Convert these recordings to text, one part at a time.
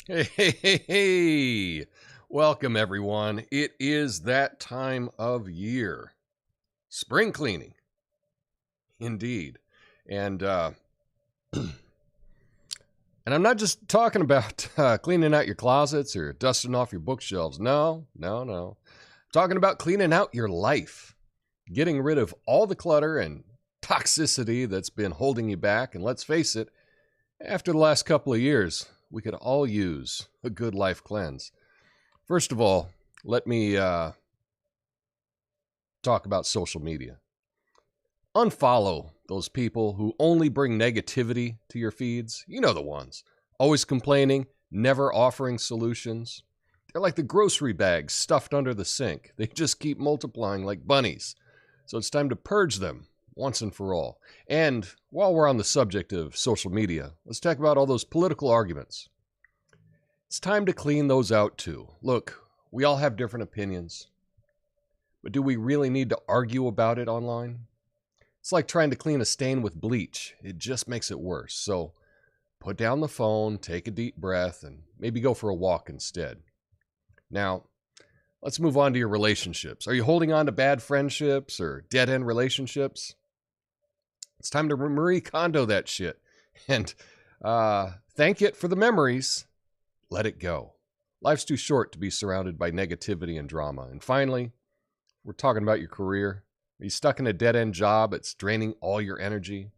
Hey. Welcome, everyone. It is that time of year. Spring cleaning. Indeed. And I'm not just talking about cleaning out your closets or dusting off your bookshelves. No. I'm talking about cleaning out your life. Getting rid of all the clutter and toxicity that's been holding you back. And let's face it, after the last couple of years, we could all use a good life cleanse. First of all, let me talk about social media. Unfollow those people who only bring negativity to your feeds. You know the ones. Always complaining, never offering solutions. They're like the grocery bags stuffed under the sink. They just keep multiplying like bunnies. So it's time to purge them once and for all. And while we're on the subject of social media, let's talk about all those political arguments. It's time to clean those out too. Look, we all have different opinions, but do we really need to argue about it online? It's like trying to clean a stain with bleach. It just makes it worse. So put down the phone, take a deep breath, and maybe go for a walk instead. Now, let's move on to your relationships. Are you holding on to bad friendships or dead-end relationships? It's time to Marie Kondo that shit. And thank it for the memories. Let it go. Life's too short to be surrounded by negativity and drama. And finally, we're talking about your career. Are you stuck in a dead-end job? It's draining all your energy.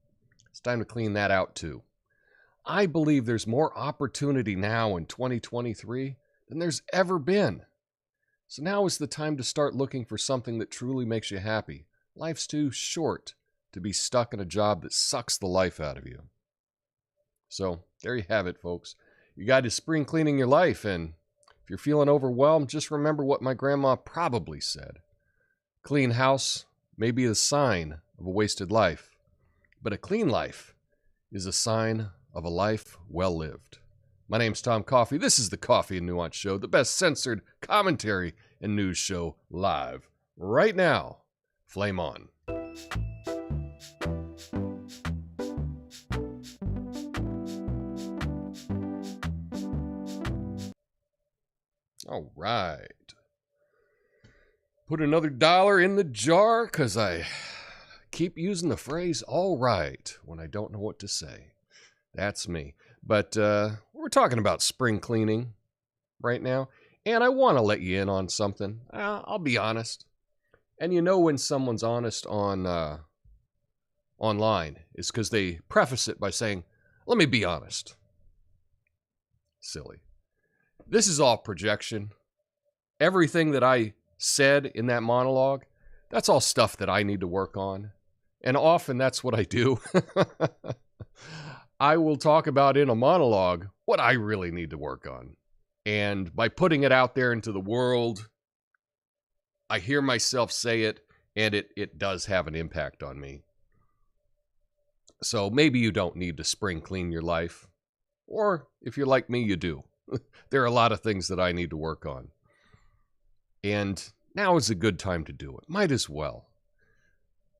It's time to clean that out too. I believe there's more opportunity now in 2023 than there's ever been. So now is the time to start looking for something that truly makes you happy. Life's too short to be stuck in a job that sucks the life out of you. So there you have it, folks. You got to spring cleaning your life, and if you're feeling overwhelmed, just remember what my grandma probably said. Clean house may be a sign of a wasted life, but a clean life is a sign of a life well lived. My name's Tom Coffey. This is the Coffee and Nuance Show, the best censored commentary and news show live right now. Flame on. All right. Put another $1 in the jar because I keep using the phrase all right when I don't know what to say. That's me. But we're talking about spring cleaning right now. And I want to let you in on something. I'll be honest. And you know when someone's honest on online is because they preface it by saying, let me be honest. Silly. This is all projection. Everything that I said in that monologue, that's all stuff that I need to work on. And often that's what I do. I will talk about in a monologue what I really need to work on. And by putting it out there into the world, I hear myself say it, and it does have an impact on me. So maybe you don't need to spring clean your life. Or if you're like me, you do. There are a lot of things that I need to work on. And now is a good time to do it. Might as well.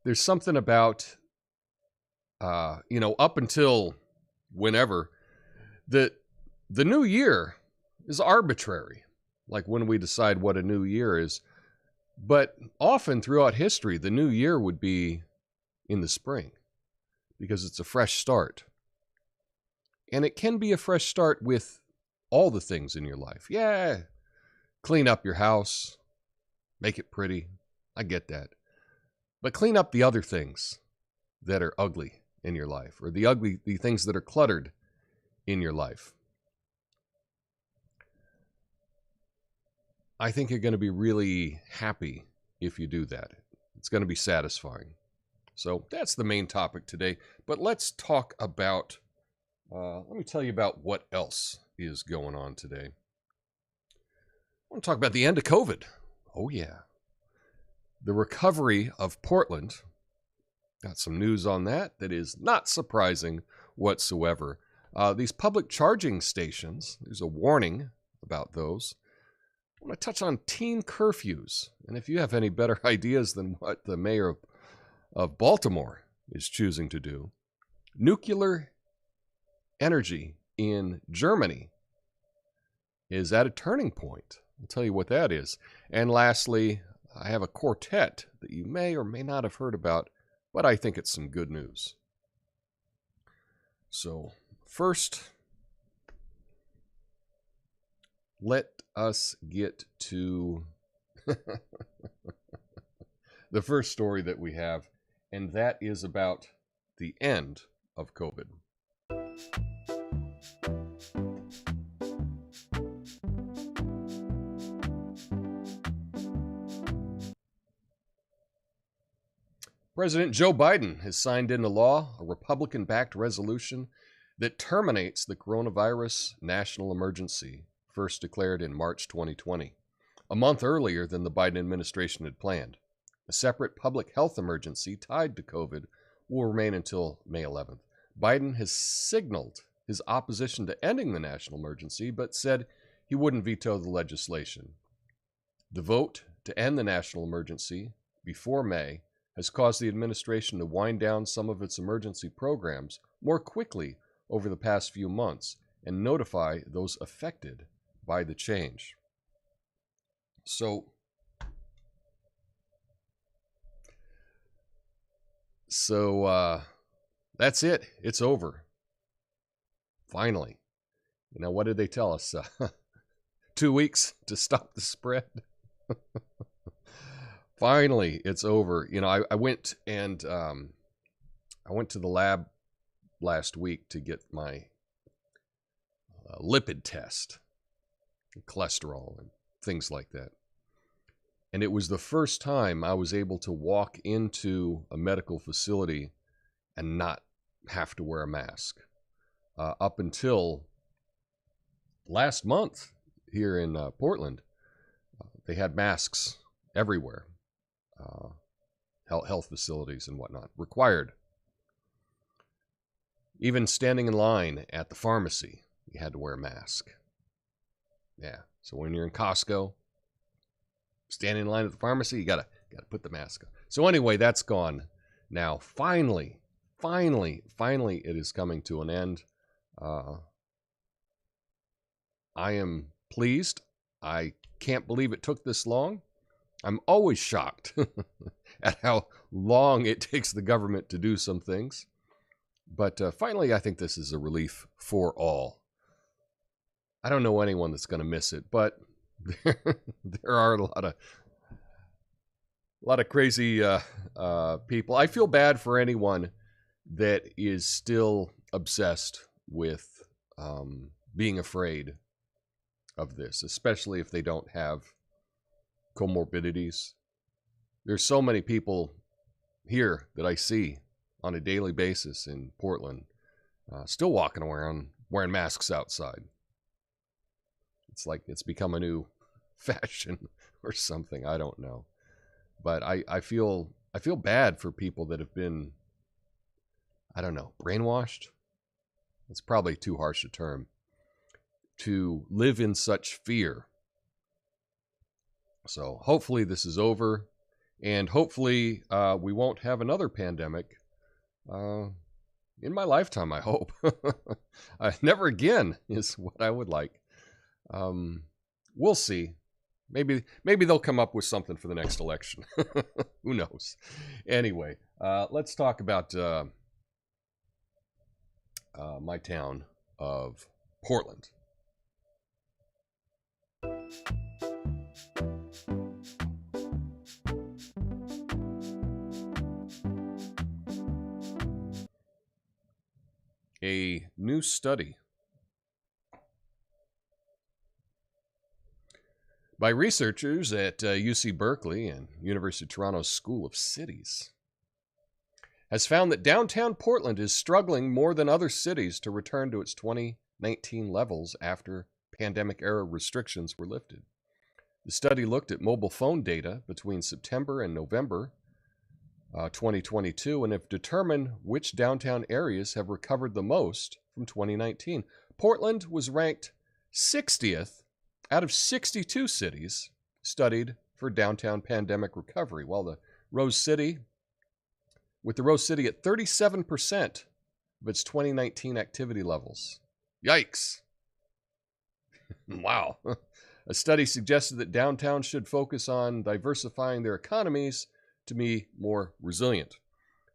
There's something about, up until whenever, the new year is arbitrary. Like when we decide what a new year is. But often throughout history, the new year would be in the spring. Because it's a fresh start. And it can be a fresh start with all the things in your life. Yeah, clean up your house, make it pretty. I get that. But clean up the other things that are ugly in your life, or the things that are cluttered in your life. I think you're going to be really happy if you do that. It's going to be satisfying. So that's the main topic today. But let's talk about, let me tell you about what else is going on today. I want to talk about the end of COVID. Oh, yeah. The recovery of Portland. Got some news on that is not surprising whatsoever. These public charging stations, there's a warning about those. I want to touch on teen curfews. And if you have any better ideas than what the mayor of Baltimore is choosing to do, nuclear energy in Germany is at a turning point. I'll tell you what that is. And lastly, I have a quartet that you may or may not have heard about, but I think it's some good news. So first, let us get to the first story that we have, and that is about the end of COVID. President Joe Biden has signed into law a Republican-backed resolution that terminates the coronavirus national emergency, first declared in March 2020, a month earlier than the Biden administration had planned. A separate public health emergency tied to COVID will remain until May 11th. Biden has signaled his opposition to ending the national emergency, but said he wouldn't veto the legislation. The vote to end the national emergency before May has caused the administration to wind down some of its emergency programs more quickly over the past few months and notify those affected by the change. So that's it. It's over. Finally. You know, what did they tell us? 2 weeks to stop the spread? Finally, it's over. You know, I went and I went to the lab last week to get my lipid test, cholesterol and things like that. And it was the first time I was able to walk into a medical facility and not have to wear a mask. Up until last month here in Portland, they had masks everywhere. Health facilities and whatnot, required. Even standing in line at the pharmacy, you had to wear a mask. Yeah, so when you're in Costco, standing in line at the pharmacy, you gotta put the mask on. So anyway, that's gone now. Finally, it is coming to an end. I am pleased. I can't believe it took this long. I'm always shocked at how long it takes the government to do some things. But finally, I think this is a relief for all. I don't know anyone that's going to miss it, but there are a lot of crazy people. I feel bad for anyone that is still obsessed with being afraid of this, especially if they don't have comorbidities. There's so many people here that I see on a daily basis in Portland still walking around wearing masks outside. It's like it's become a new fashion or something. I don't know. But I feel bad for people that have been, I don't know, brainwashed. It's probably too harsh a term. To live in such fear. So hopefully this is over, and hopefully we won't have another pandemic in my lifetime, I hope. Never again is what I would like. We'll see. Maybe they'll come up with something for the next election. Who knows? Anyway, let's talk about my town of Portland. A new study by researchers at UC Berkeley and University of Toronto's School of Cities has found that downtown Portland is struggling more than other cities to return to its 2019 levels after pandemic-era restrictions were lifted. The study looked at mobile phone data between September and November 2022 and have determined which downtown areas have recovered the most from 2019. Portland was ranked 60th out of 62 cities studied for downtown pandemic recovery, while the Rose City, with the Rose City at 37% of its 2019 activity levels. Yikes. Wow. A study suggested that downtown should focus on diversifying their economies to be more resilient.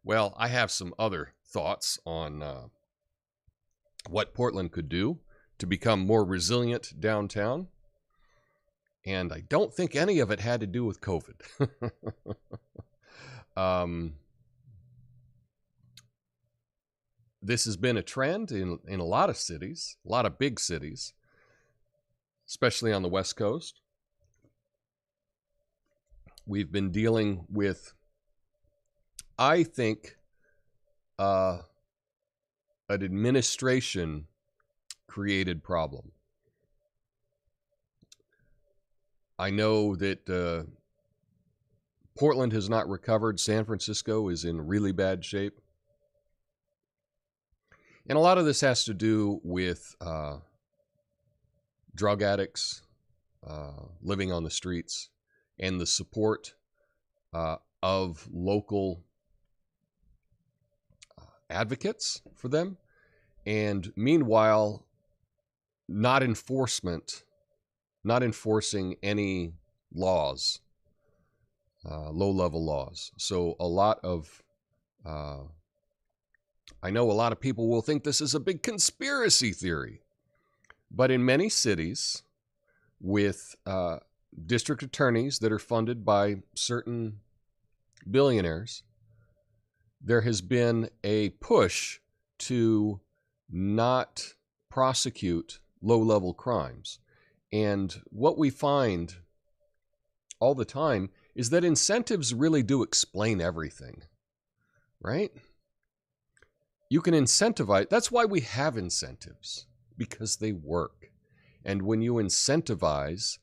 Well, I have some other thoughts on what Portland could do to become more resilient downtown. And I don't think any of it had to do with COVID. This has been a trend in a lot of cities, a lot of big cities, especially on the West Coast. We've been dealing with, I think, an administration-created problem. I know that Portland has not recovered. San Francisco is in really bad shape. And a lot of this has to do with drug addicts living on the streets and the support of local advocates for them. And meanwhile, not enforcing any laws, low-level laws. So a lot of, I know a lot of people will think this is a big conspiracy theory, but in many cities with district attorneys that are funded by certain billionaires, there has been a push to not prosecute low-level crimes. And what we find all the time is that incentives really do explain everything, right? You can incentivize. That's why we have incentives, because they work. And when you incentivize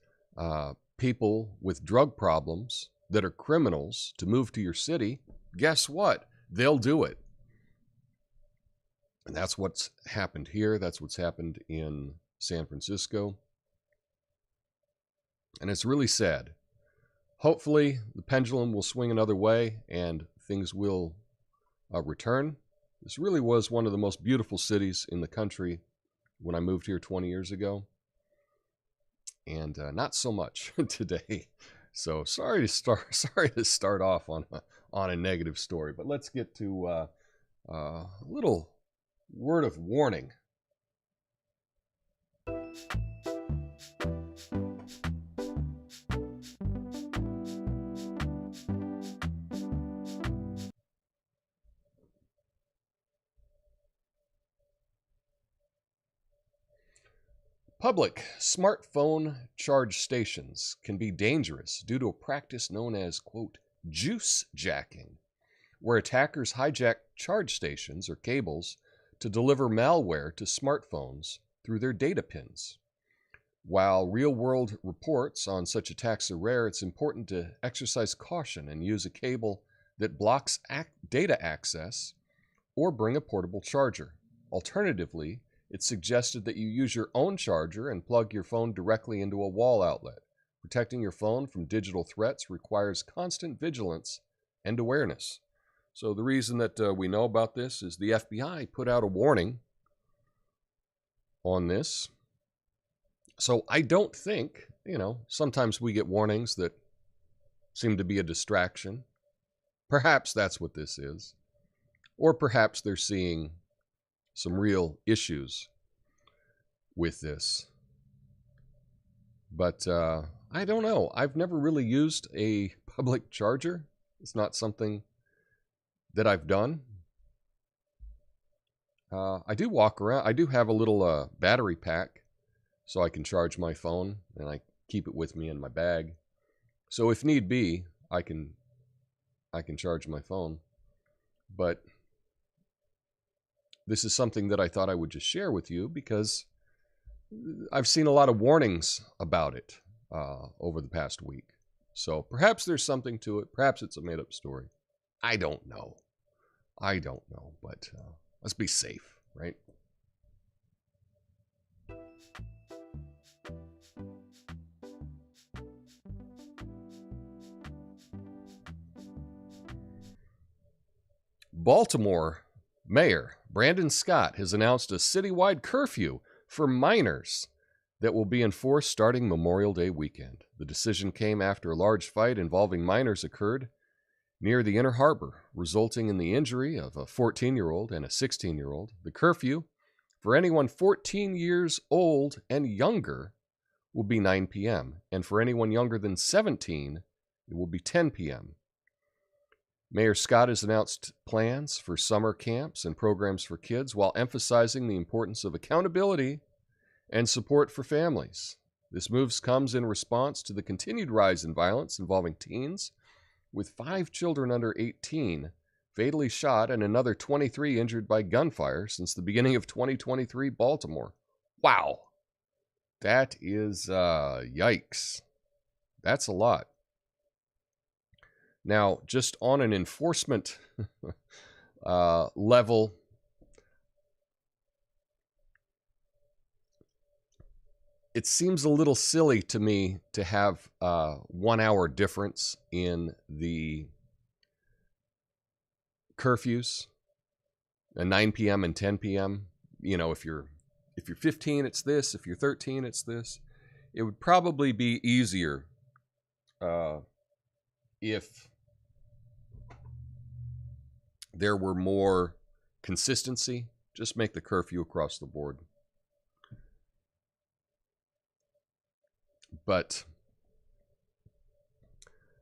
people with drug problems that are criminals to move to your city, guess what? They'll do it. And that's what's happened here. That's what's happened in San Francisco. And it's really sad. Hopefully, the pendulum will swing another way and things will return. This really was one of the most beautiful cities in the country when I moved here 20 years ago. And not so much today. So sorry to start off on a negative story, but let's get to a little word of warning. Public smartphone charge stations can be dangerous due to a practice known as, quote, juice jacking, where attackers hijack charge stations or cables to deliver malware to smartphones through their data pins. While real-world reports on such attacks are rare, it's important to exercise caution and use a cable that blocks data access or bring a portable charger. Alternatively, it's suggested that you use your own charger and plug your phone directly into a wall outlet. Protecting your phone from digital threats requires constant vigilance and awareness. So the reason that we know about this is the FBI put out a warning on this. So I don't think, sometimes we get warnings that seem to be a distraction. Perhaps that's what this is. Or perhaps they're seeing some real issues with this. But I don't know. I've never really used a public charger. It's not something that I've done. I do walk around. I do have a little battery pack so I can charge my phone, and I keep it with me in my bag. So if need be, I can charge my phone. But this is something that I thought I would just share with you because I've seen a lot of warnings about it over the past week. So perhaps there's something to it. Perhaps it's a made-up story. I don't know. But let's be safe, right? Baltimore Mayor Brandon Scott has announced a citywide curfew for minors that will be enforced starting Memorial Day weekend. The decision came after a large fight involving minors occurred near the Inner Harbor, resulting in the injury of a 14-year-old and a 16-year-old. The curfew for anyone 14 years old and younger will be 9 p.m., and for anyone younger than 17, it will be 10 p.m. Mayor Scott has announced plans for summer camps and programs for kids while emphasizing the importance of accountability and support for families. This move comes in response to the continued rise in violence involving teens, with 5 children under 18 fatally shot and another 23 injured by gunfire since the beginning of 2023 Baltimore. Wow. That is, yikes. That's a lot. Now, just on an enforcement level, it seems a little silly to me to have a 1 hour difference in the curfews, 9 p.m. and 10 p.m. You know, if you're 15, it's this. If you're 13, it's this. It would probably be easier if there were more consistency. Just make the curfew across the board. But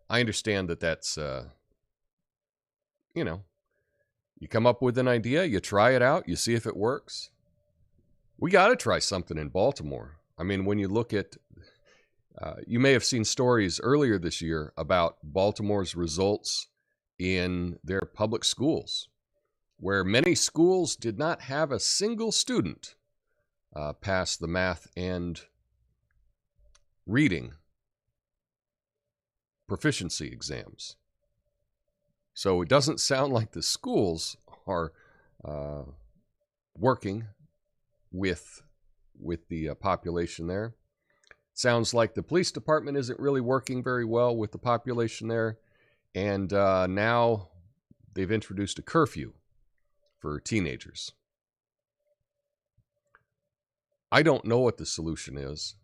I understand that that's, you come up with an idea, you try it out, you see if it works. We got to try something in Baltimore. I mean, when you look at, you may have seen stories earlier this year about Baltimore's results in their public schools, where many schools did not have a single student pass the math and reading proficiency exams. So it doesn't sound like the schools are working with the population there. Sounds like the police department isn't really working very well with the population there. And now they've introduced a curfew for teenagers. I don't know what the solution is.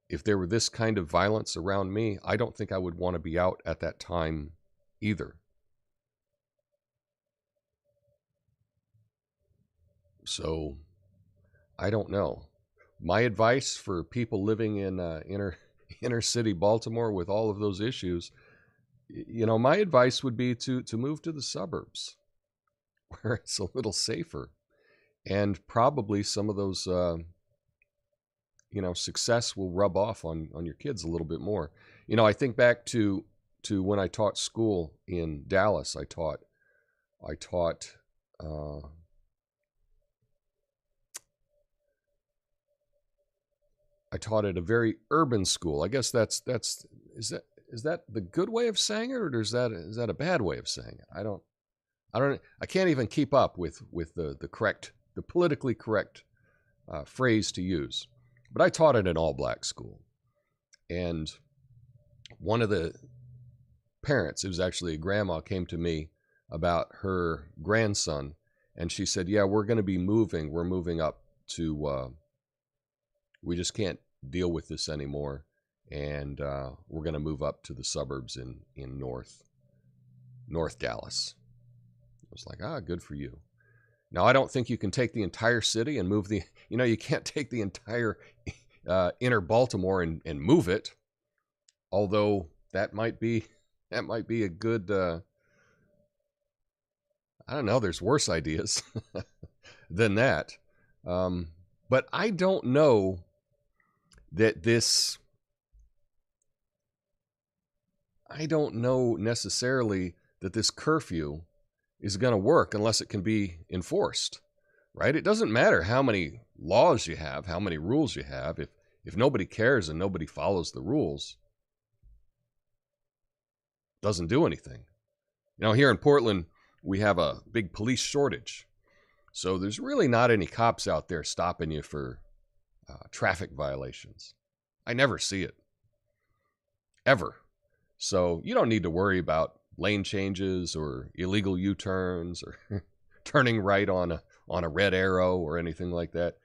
If there were this kind of violence around me, I don't think I would want to be out at that time either. So, I don't know. My advice for people living in inner city Baltimore with all of those issues, my advice would be to move to the suburbs, where it's a little safer, and probably some of those success will rub off on your kids a little bit more. I think back to when I taught school in Dallas. I taught at a very urban school. I guess is that the good way of saying it, or is that a bad way of saying it? I can't even keep up with the politically correct phrase to use. But I taught at an all-black school, and one of the parents, it was actually a grandma, came to me about her grandson, and she said, "Yeah, we're going to be moving. We're moving up to. We just can't deal with this anymore, and we're going to move up to the suburbs in North Dallas." I was like, good for you. Now, I don't think you can take the entire city and move you can't take the entire inner Baltimore and move it. Although that might be a good, I don't know, there's worse ideas than that. But I don't know that I don't know necessarily that this curfew is going to work unless it can be enforced, right? It doesn't matter how many laws you have, how many rules you have. If nobody cares and nobody follows the rules, it doesn't do anything. Here in Portland, we have a big police shortage. So there's really not any cops out there stopping you for traffic violations. I never see it. Ever. So you don't need to worry about lane changes or illegal U-turns or turning right on a red arrow or anything like that,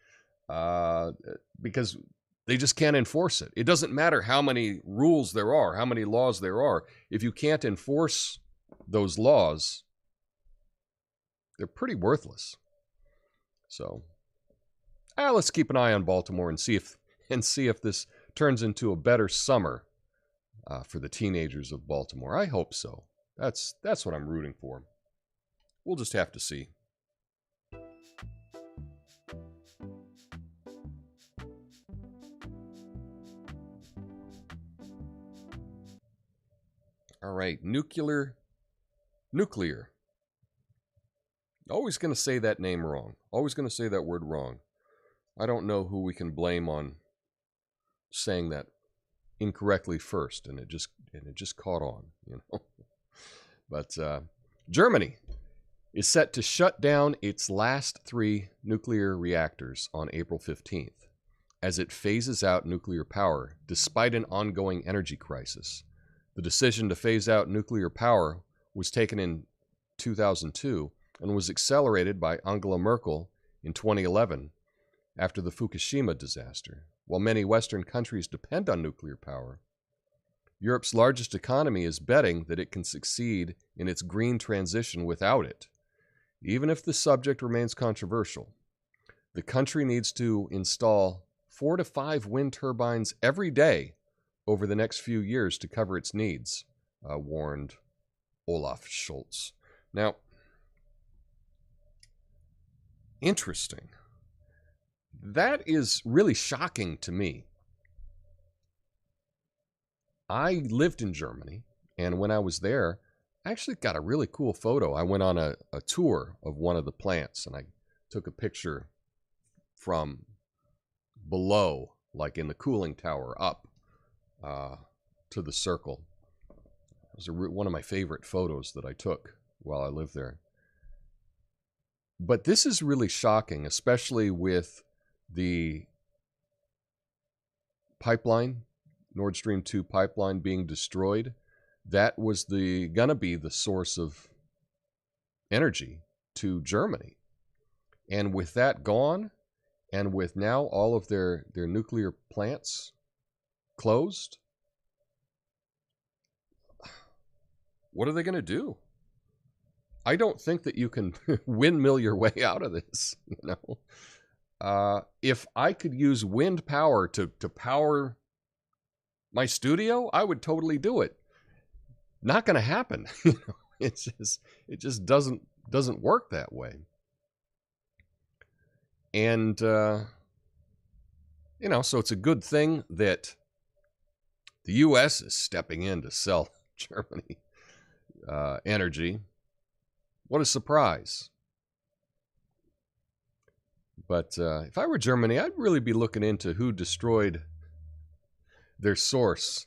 because they just can't enforce it. It doesn't matter how many rules there are, how many laws there are. If you can't enforce those laws, they're pretty worthless. So, let's keep an eye on Baltimore and see if this turns into a better summer for the teenagers of Baltimore. I hope so. That's what I'm rooting for. We'll just have to see. All right, nuclear. Always going to say that name wrong. Always going to say that word wrong. I don't know who we can blame on saying that incorrectly first, and it just caught on, you know. But Germany is set to shut down its last 3 nuclear reactors on April 15th as it phases out nuclear power despite an ongoing energy crisis. The decision to phase out nuclear power was taken in 2002 and was accelerated by Angela Merkel in 2011 after the Fukushima disaster. While many Western countries depend on nuclear power, Europe's largest economy is betting that it can succeed in its green transition without it. Even if the subject remains controversial, the country needs to install 4 to 5 wind turbines every day over the next few years to cover its needs, warned Olaf Scholz. Now, interesting. That is really shocking to me. I lived in Germany, and when I was there, I actually got a really cool photo. I went on a tour of one of the plants, and I took a picture from below, like in the cooling tower, up to the circle. It was one of my favorite photos that I took while I lived there. But this is really shocking, especially with the pipeline, Nord Stream 2 pipeline being destroyed. That was gonna be the source of energy to Germany. And with that gone, and with now all of their nuclear plants closed, what are they going to do? I don't think that you can windmill your way out of this, you know. If I could use wind power to power my studio, I would totally do it. Not going to happen. You know, it just doesn't work that way. And you know, so it's a good thing that the U.S. is stepping in to sell Germany energy. What a surprise. But if I were Germany, I'd really be looking into who destroyed their source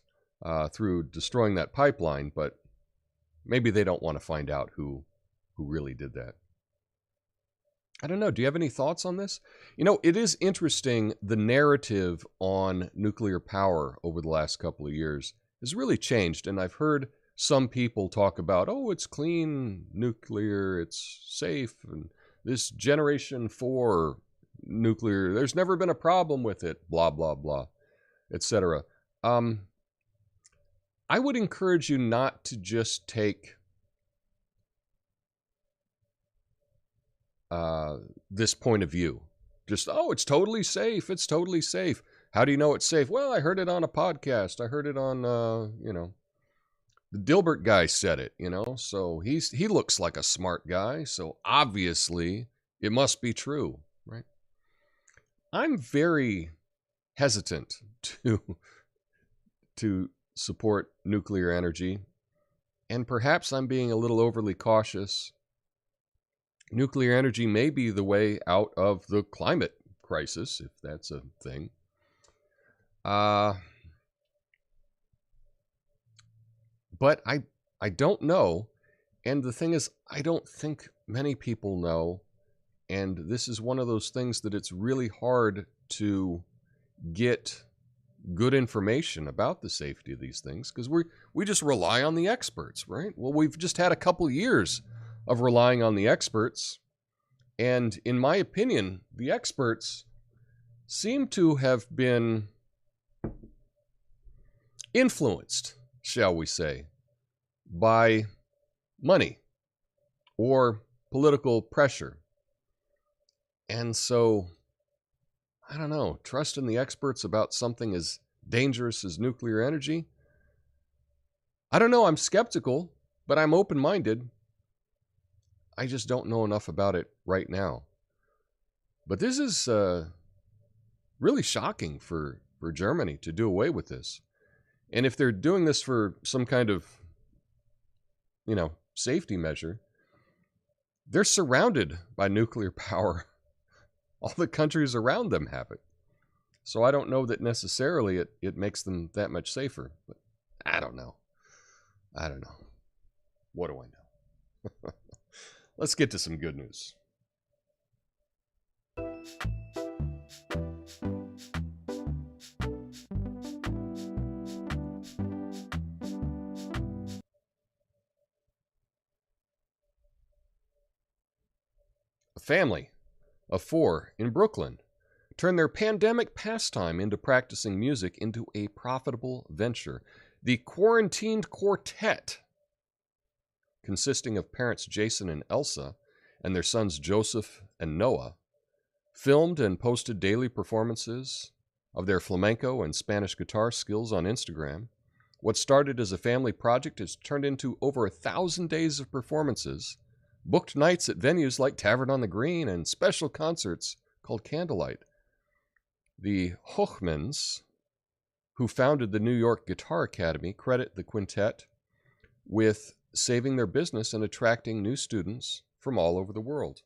through destroying that pipeline, but maybe they don't want to find out who really did that. I don't know. Do you have any thoughts on this? You know, it is interesting. The narrative on nuclear power over the last couple of years has really changed. And I've heard some people talk about, oh, it's clean nuclear, it's safe, and this generation 4 nuclear, there's never been a problem with it, blah, blah, blah, etc. I would encourage you not to just take this point of view. Just, oh, it's totally safe. It's totally safe. How do you know it's safe? Well, I heard it on a podcast. I heard it on, you know, the Dilbert guy said it, you know, so he looks like a smart guy. So obviously it must be true, right? I'm very hesitant to support nuclear energy, and perhaps I'm being a little overly cautious. Nuclear energy may be the way out of the climate crisis, if that's a thing. But I don't know. And the thing is, I don't think many people know. And this is one of those things that it's really hard to get good information about the safety of these things because we just rely on the experts, right? Well, we've just had a couple years of relying on the experts, and in my opinion, the experts seem to have been influenced, shall we say, by money or political pressure. And so, I don't know, trusting the experts about something as dangerous as nuclear energy? I don't know, I'm skeptical, but I'm open-minded. I just don't know enough about it right now. But this is really shocking for Germany to do away with this. And if they're doing this for some kind of, safety measure, they're surrounded by nuclear power. All the countries around them have it. So I don't know that necessarily it makes them that much safer. But I don't know. What do I know? Let's get to some good news. A family of 4 in Brooklyn turned their pandemic pastime into practicing music into a profitable venture. The Quarantined Quartet, consisting of parents Jason and Elsa and their sons Joseph and Noah, filmed and posted daily performances of their flamenco and Spanish guitar skills on Instagram. What started as a family project has turned into over 1,000 days of performances, booked nights at venues like Tavern on the Green, and special concerts called Candlelight. The Hochmans, who founded the New York Guitar Academy, credit the quintet with saving their business and attracting new students from all over the world.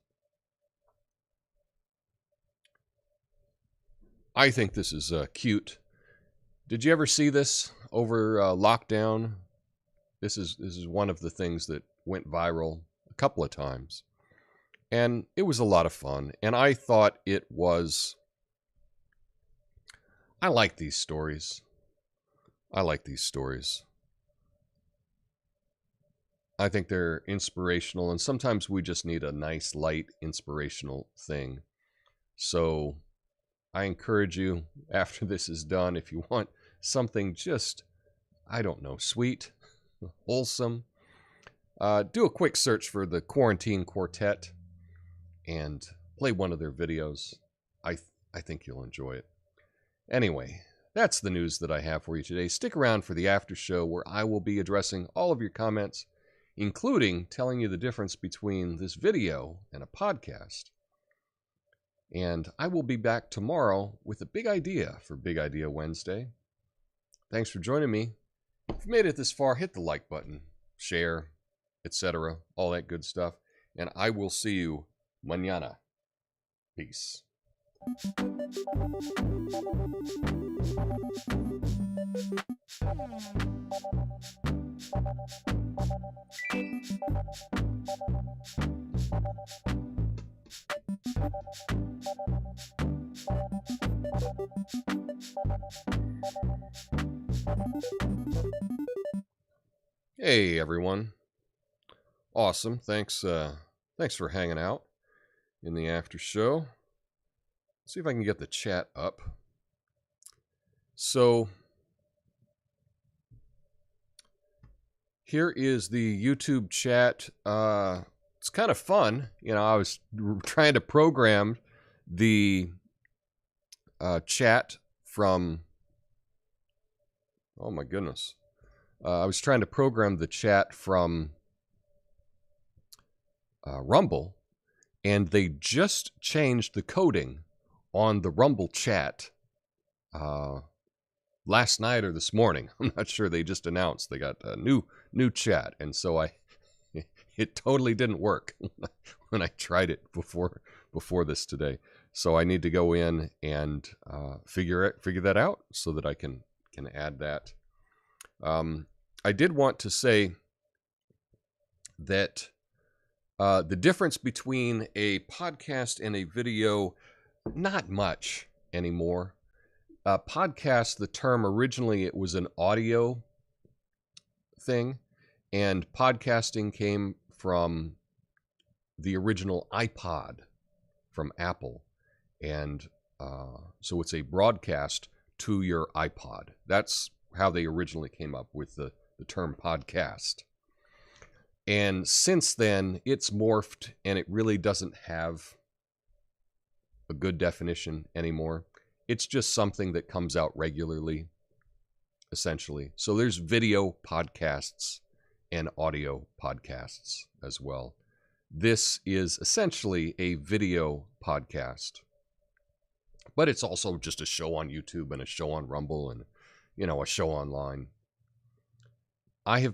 I think this is cute. Did you ever see this over lockdown? This is one of the things that went viral a couple of times. And it was a lot of fun. And I thought it was... I like these stories. I think they're inspirational, and sometimes we just need a nice, light, inspirational thing. So I encourage you, after this is done, if you want something just, sweet, wholesome, do a quick search for the Quarantine Quartet and play one of their videos. I think you'll enjoy it. Anyway, that's the news that I have for you today. Stick around for the after show where I will be addressing all of your comments, including telling you the difference between this video and a podcast. And I will be back tomorrow with a big idea for Big Idea Wednesday. Thanks for joining me. If you've made it this far, hit the like button, share, etc., all that good stuff. And I will see you mañana. Peace. Hey everyone. Awesome. Thanks for hanging out in the after show. See if I can get the chat up. So here is the YouTube chat. It's kind of fun. I was trying to program the chat from... Oh my goodness. I was trying to program the chat from Rumble, and they just changed the coding on the Rumble chat last night or this morning. I'm not sure. They just announced they got a new chat, and so it totally didn't work when I tried it before this today. So I need to go in and figure that out so that I can add that. I did want to say that the difference between a podcast and a video, not much anymore. podcast, the term originally, it was an audio thing, and podcasting came from the original iPod from Apple. And so it's a broadcast to your iPod. That's how they originally came up with the term podcast. And since then, it's morphed, and it really doesn't have a good definition anymore. It's just something that comes out regularly, essentially. So there's video podcasts and audio podcasts as well. This is essentially a video podcast, but it's also just a show on YouTube and a show on Rumble and, a show online. I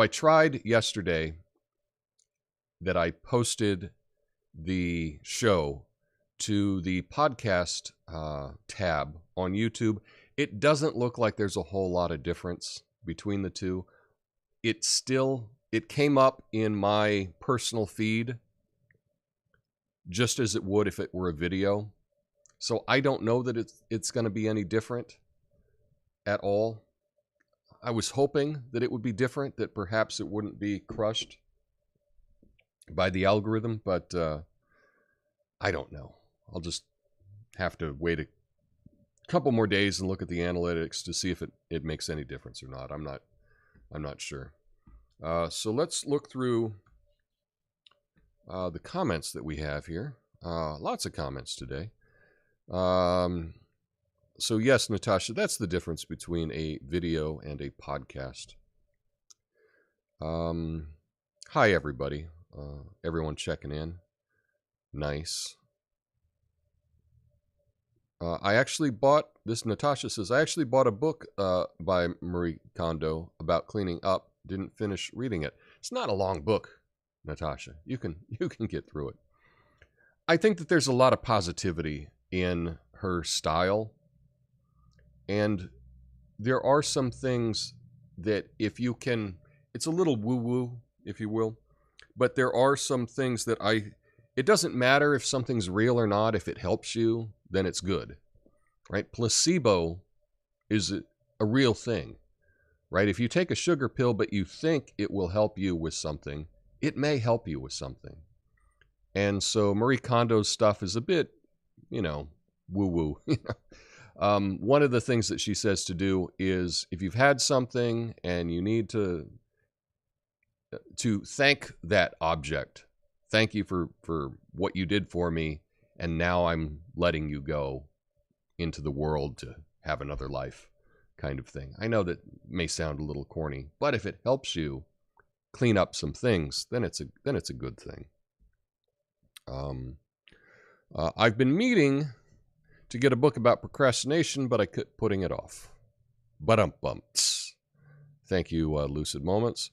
tried yesterday that I posted the show to the podcast tab on YouTube. It doesn't look like there's a whole lot of difference between the two. It came up in my personal feed just as it would if it were a video. So I don't know that it's going to be any different at all. I was hoping that it would be different, that perhaps it wouldn't be crushed by the algorithm, but I don't know. I'll just have to wait a couple more days and look at the analytics to see if it makes any difference or not. I'm not sure. So let's look through the comments that we have here. Lots of comments today. So yes, Natasha, that's the difference between a video and a podcast. Hi, everybody. Everyone checking in. Nice. I actually bought, Natasha says, I actually bought a book by Marie Kondo about cleaning up. Didn't finish reading it. It's not a long book, Natasha. You can get through it. I think that there's a lot of positivity in her style. And there are some things that if you can, it's a little woo-woo, if you will, but there are some things that it doesn't matter if something's real or not. If it helps you, then it's good, right? Placebo is a real thing, right? If you take a sugar pill, but you think it will help you with something, it may help you with something. And so Marie Kondo's stuff is a bit, woo-woo. One of the things that she says to do is if you've had something and you need to thank that object, thank you for what you did for me, and now I'm letting you go into the world to have another life, kind of thing. I know that may sound a little corny, but if it helps you clean up some things, then it's a good thing. I've been meaning to get a book about procrastination, but I kept putting it off. Ba-dum-bumps. Thank you, Lucid Moments.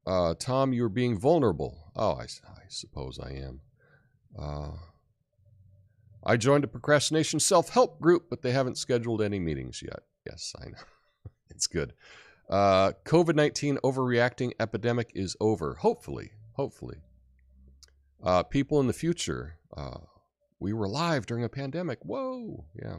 Tom, you're being vulnerable. Oh, I suppose I am. I joined a procrastination self-help group, but they haven't scheduled any meetings yet. Yes, I know. It's good. COVID-19 overreacting epidemic is over. Hopefully. People in the future. We were alive during a pandemic. Whoa. Yeah.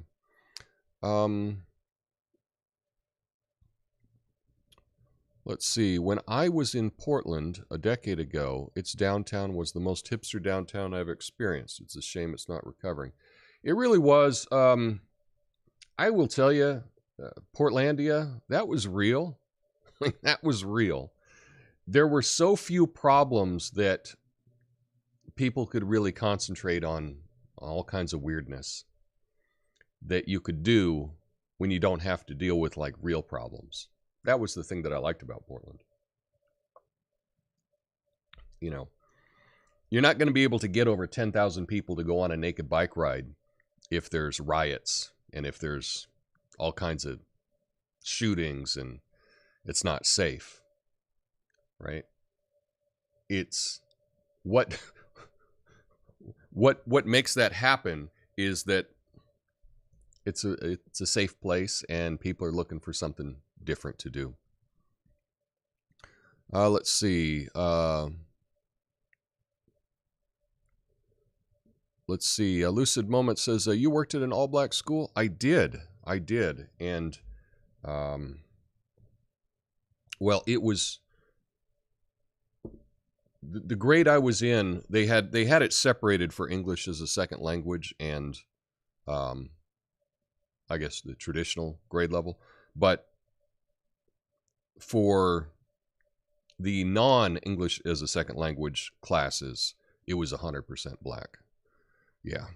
Let's see. When I was in Portland a decade ago, its downtown was the most hipster downtown I've experienced. It's a shame it's not recovering. It really was. I will tell you, Portlandia, that was real. That was real. There were so few problems that people could really concentrate on all kinds of weirdness that you could do when you don't have to deal with like real problems. That was the thing that I liked about Portland. You're not going to be able to get over 10,000 people to go on a naked bike ride if there's riots and if there's all kinds of shootings and it's not safe, right? It's what makes that happen is that it's a safe place and people are looking for something different to do. Let's see. Let's see. A Lucid Moment says, you worked at an all-black school? I did. And, well, it was... The grade I was in, they had it separated for English as a second language and, I guess, the traditional grade level. But for the non-English as a second language classes, it was 100% black. Yeah.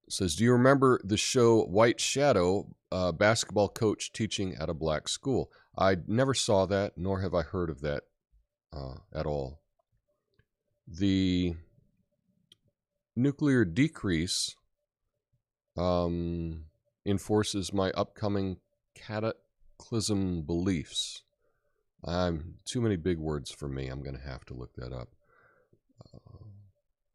Says, do you remember the show White Shadow, basketball coach teaching at a black school? I never saw that, nor have I heard of that at all. The nuclear decrease enforces my upcoming cataclysm beliefs. Too many big words for me. I'm going to have to look that up.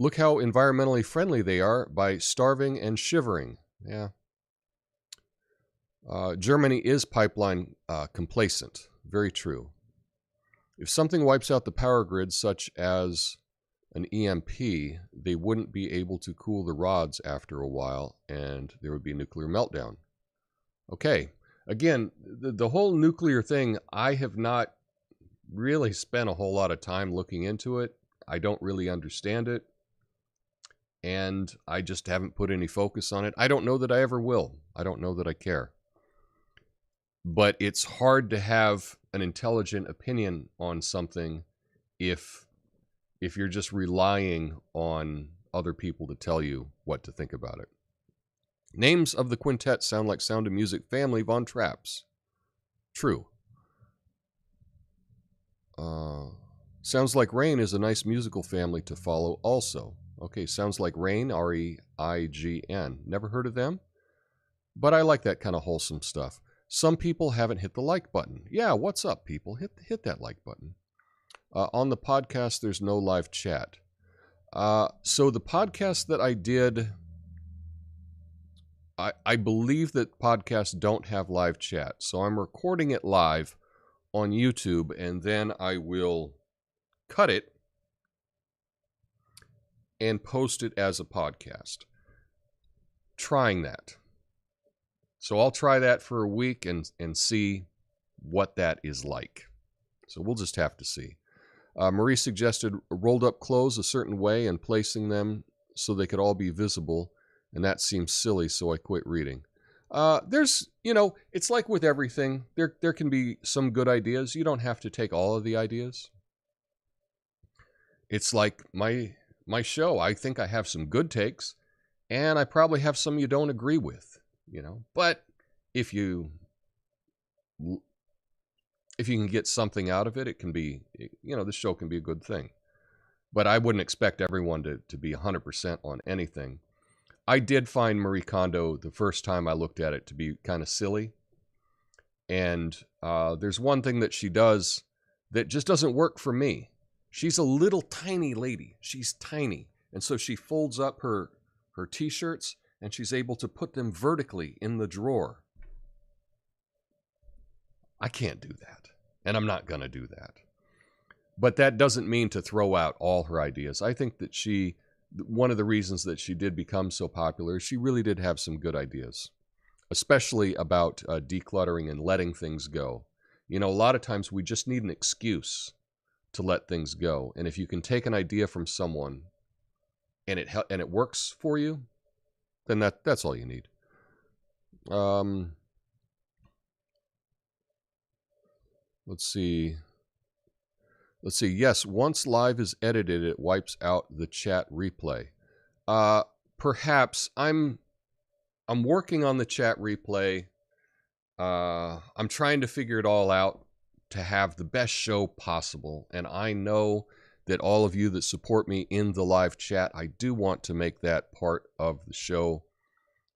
Look how environmentally friendly they are by starving and shivering. Yeah. Germany is pipeline complacent. Very true. If something wipes out the power grid, such as an EMP, they wouldn't be able to cool the rods after a while, and there would be a nuclear meltdown. Okay. Again, the whole nuclear thing, I have not really spent a whole lot of time looking into it. I don't really understand it. And I just haven't put any focus on it. I don't know that I ever will. I don't know that I care. But it's hard to have an intelligent opinion on something if you're just relying on other people to tell you what to think about it. Names of the quintet sound like Sound of Music family Von Trapps. True. Sounds Like Rain is a nice musical family to follow also. Okay, Sounds Like Rain, R-E-I-G-N. Never heard of them, but I like that kind of wholesome stuff. Some people haven't hit the like button. Yeah, what's up, people? Hit that like button. On the podcast, there's no live chat. So the podcast that I did, I believe that podcasts don't have live chat. So I'm recording it live on YouTube, and then I will cut it and post it as a podcast. Trying that. So I'll try that for a week and see what that is like. So we'll just have to see. Marie suggested rolled up clothes a certain way and placing them so they could all be visible, and that seems silly, so I quit reading. There's, it's like with everything. There can be some good ideas. You don't have to take all of the ideas. It's like my show. I think I have some good takes, and I probably have some you don't agree with, But if you can get something out of it, it can be, the show can be a good thing. But I wouldn't expect everyone to be 100% on anything. I did find Marie Kondo the first time I looked at it to be kind of silly. And there's one thing that she does that just doesn't work for me. She's a little tiny lady. She's tiny. And so she folds up her t-shirts and she's able to put them vertically in the drawer. I can't do that. And I'm not going to do that. But that doesn't mean to throw out all her ideas. I think that one of the reasons that she did become so popular, she really did have some good ideas, especially about decluttering and letting things go. A lot of times we just need an excuse to let things go. And if you can take an idea from someone and it works for you, then that's all you need. Let's see. Yes, once live is edited, it wipes out the chat replay. Perhaps I'm working on the chat replay. I'm trying to figure it all out to have the best show possible. And I know that all of you that support me in the live chat, I do want to make that part of the show.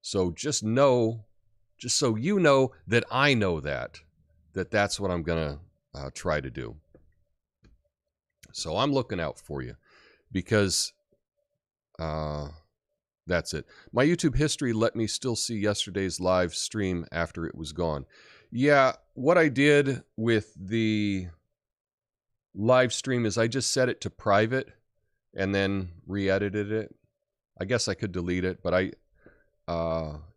So just so you know that I know that's what I'm going to try to do. So I'm looking out for you because that's it. My YouTube history let me still see yesterday's live stream after it was gone. Yeah, what I did with the live stream is I just set it to private and then re-edited it. I guess I could delete it, but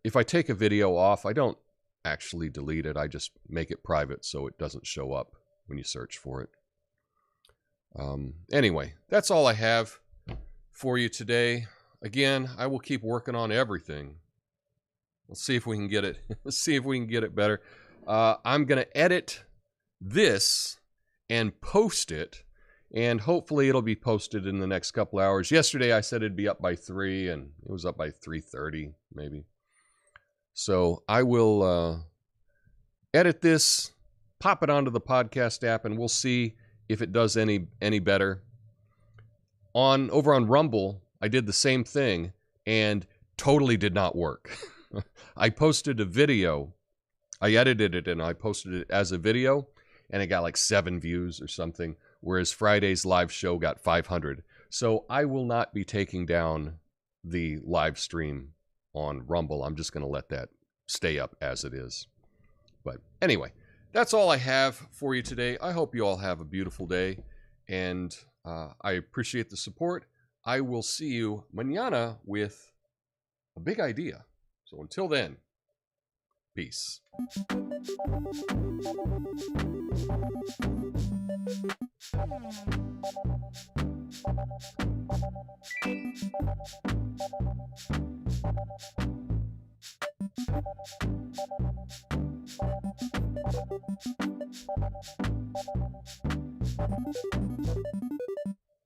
if I take a video off, I don't actually delete it. I just make it private so it doesn't show up when you search for it. Anyway, that's all I have for you today. Again, I will keep working on everything. Let's see if we can get it. Let's see if we can get it better. I'm going to edit this and post it, and hopefully it'll be posted in the next couple hours. Yesterday I said it'd be up by 3, and it was up by 3:30 maybe. So I will edit this, pop it onto the podcast app, and we'll see if it does any better. Over on Rumble, I did the same thing and totally did not work. I posted a video. I edited it and I posted it as a video, and it got like 7 views or something, whereas Friday's live show got 500. So I will not be taking down the live stream on Rumble. I'm just going to let that stay up as it is. But anyway, that's all I have for you today. I hope you all have a beautiful day, and I appreciate the support. I will see you mañana with a big idea. So until then, peace.